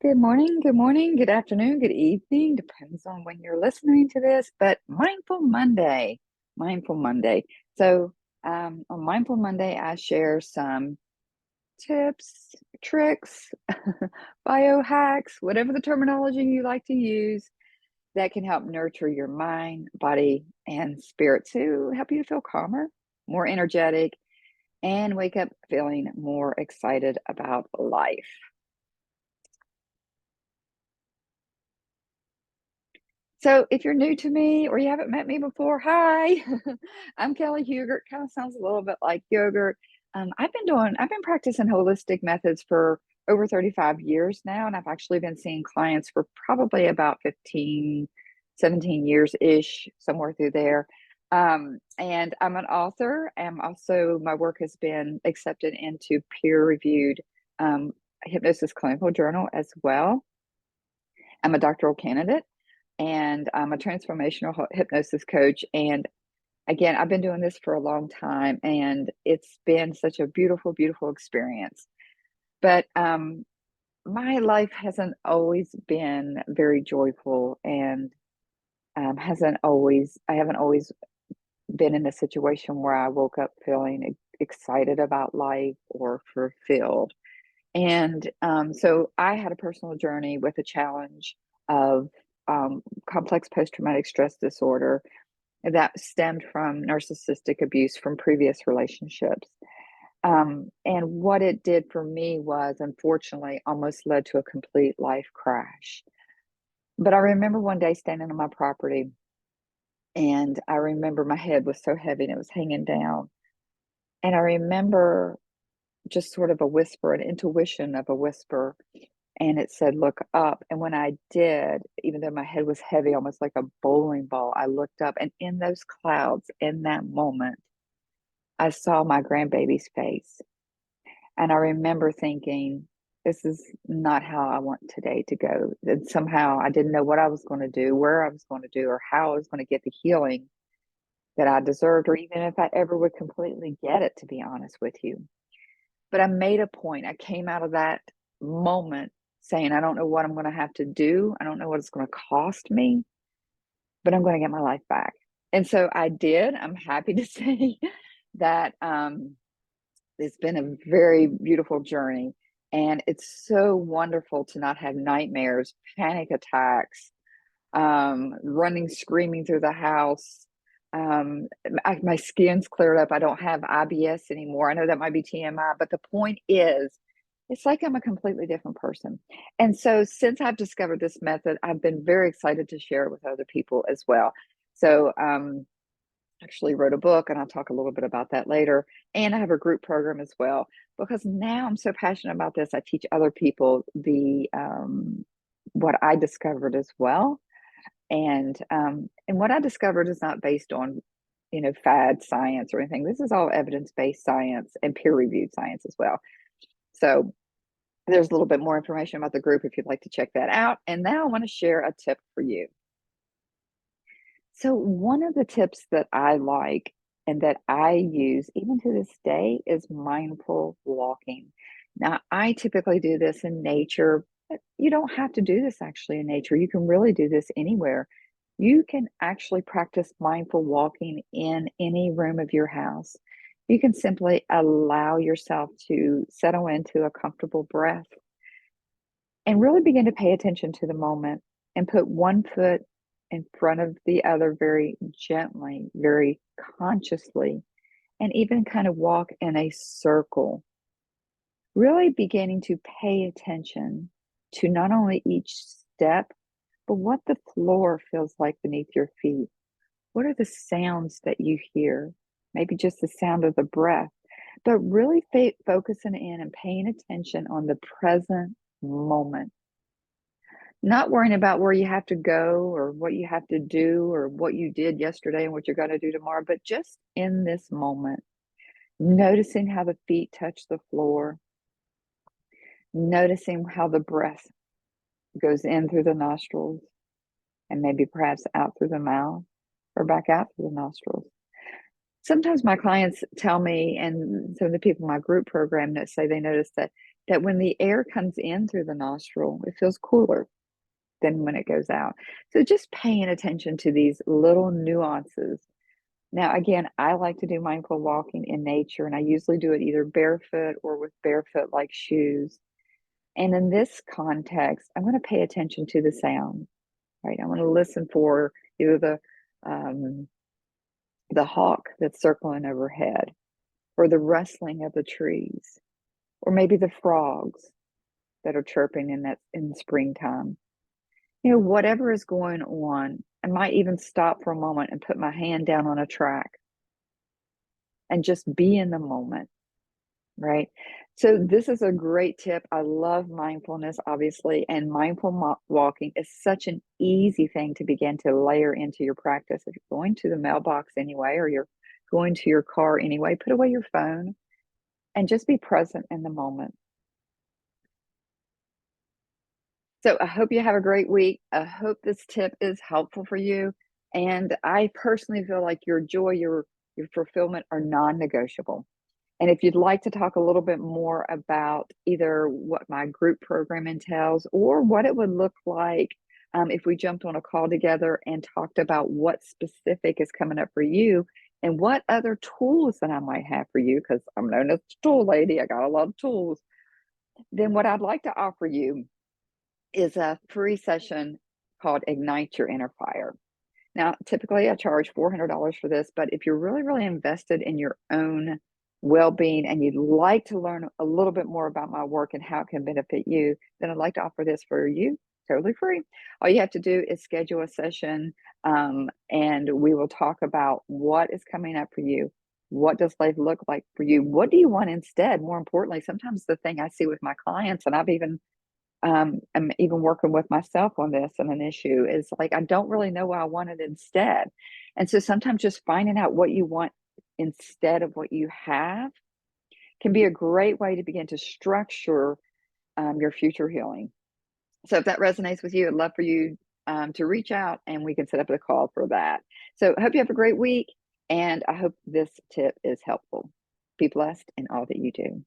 Good morning, good afternoon, good evening, depends on when you're listening to this, but Mindful Monday. So, on Mindful Monday, I share some tips, tricks, biohacks, whatever the terminology you like to use that can help nurture your mind, body, and spirit to help you feel calmer, more energetic, and wake up feeling more excited about life. So if you're new to me or you haven't met me before, hi, I'm Kelly Hugert. Kind of sounds a little bit like yogurt. I've been practicing holistic methods for over 35 years now, and I've actually been seeing clients for probably about 15, 17 years ish, somewhere through there. And I'm an author, and also my work has been accepted into peer-reviewed um, hypnosis clinical journal as well. I'm a doctoral candidate and I'm a transformational hypnosis coach. And again, I've been doing this for a long time, and it's been such a beautiful, beautiful experience. But my life hasn't always been very joyful, and I haven't always been in a situation where I woke up feeling excited about life or fulfilled. And so I had a personal journey with a challenge of complex post traumatic stress disorder that stemmed from narcissistic abuse from previous relationships. And what it did for me was, unfortunately, almost led to a complete life crash. But I remember one day standing on my property, and I remember my head was so heavy and it was hanging down. And I remember just sort of a whisper, an intuition of a whisper, and it said, "Look up." And when I did, even though my head was heavy, almost like a bowling ball, I looked up, and in those clouds, in that moment, I saw my grandbaby's face. And I remember thinking, this is not how I want today to go. And somehow I didn't know what I was going to do, where I was going to do, or how I was going to get the healing that I deserved, or even if I ever would completely get it, to be honest with you. But I made a point. I came out of that moment saying, I don't know what I'm going to have to do. I don't know what it's going to cost me, but I'm going to get my life back. And so I did. I'm happy to say that it's been a very beautiful journey. And it's so wonderful to not have nightmares, panic attacks, running, screaming through the house. My skin's cleared up. I don't have IBS anymore. I know that might be TMI, but the point is, it's like I'm a completely different person. And so, since I've discovered this method, I've been very excited to share it with other people as well. So, actually wrote a book, and I'll talk a little bit about that later. And I have a group program as well, because now I'm so passionate about this. I teach other people the what I discovered as well, and what I discovered is not based on, fad science or anything. This is all evidence-based science and peer-reviewed science as well. So there's a little bit more information about the group if you'd like to check that out. And now I want to share a tip for you. So one of the tips that I like and that I use even to this day is mindful walking. Now, I typically do this in nature, but you don't have to do this actually in nature. You can really do this anywhere. You can actually practice mindful walking in any room of your house. You can simply allow yourself to settle into a comfortable breath and really begin to pay attention to the moment and put one foot in front of the other very gently, very consciously, and even kind of walk in a circle. Really beginning to pay attention to not only each step, but what the floor feels like beneath your feet. What are the sounds that you hear? Maybe just the sound of the breath, but really focusing in and paying attention on the present moment. Not worrying about where you have to go or what you have to do or what you did yesterday and what you're going to do tomorrow, but just in this moment, noticing how the feet touch the floor, noticing how the breath goes in through the nostrils and maybe perhaps out through the mouth or back out through the nostrils. sometimes my clients tell me, and some of the people in my group program that say they notice that when the air comes in through the nostril, it feels cooler than when it goes out. So just paying attention to these little nuances. Now, again, I like to do mindful walking in nature, and I usually do it either barefoot or with barefoot like shoes. And in this context, I'm going to pay attention to the sound, right? I want to listen for either um, the hawk that's circling overhead, or the rustling of the trees, or maybe the frogs that are chirping in springtime. Whatever is going on, I might even stop for a moment and put my hand down on a track and just be in the moment, right? So this is a great tip. I love mindfulness, obviously, and walking is such an easy thing to begin to layer into your practice. If you're going to the mailbox anyway, or you're going to your car anyway, put away your phone and just be present in the moment. So I hope you have a great week. I hope this tip is helpful for you. And I personally feel like your joy, your fulfillment are non-negotiable. And if you'd like to talk a little bit more about either what my group program entails or what it would look like if we jumped on a call together and talked about what specific is coming up for you and what other tools that I might have for you, because I'm known as the tool lady, I got a lot of tools, then what I'd like to offer you is a free session called Ignite Your Inner Fire. Now, typically I charge $400 for this, but if you're really, really invested in your own well-being and you'd like to learn a little bit more about my work and how it can benefit you, then I'd like to offer this for you totally free. All you have to do is schedule a session, and we will talk about what is coming up for you. What does life look like for you? What do you want instead? More importantly, sometimes the thing I see with my clients, and I'm even working with myself on this and an issue is like, I don't really know what I wanted instead. And so sometimes just finding out what you want instead of what you have can be a great way to begin to structure your future healing. So if that resonates with you, I'd love for you to reach out and we can set up a call for that. So I hope you have a great week and I hope this tip is helpful. Be blessed in all that you do.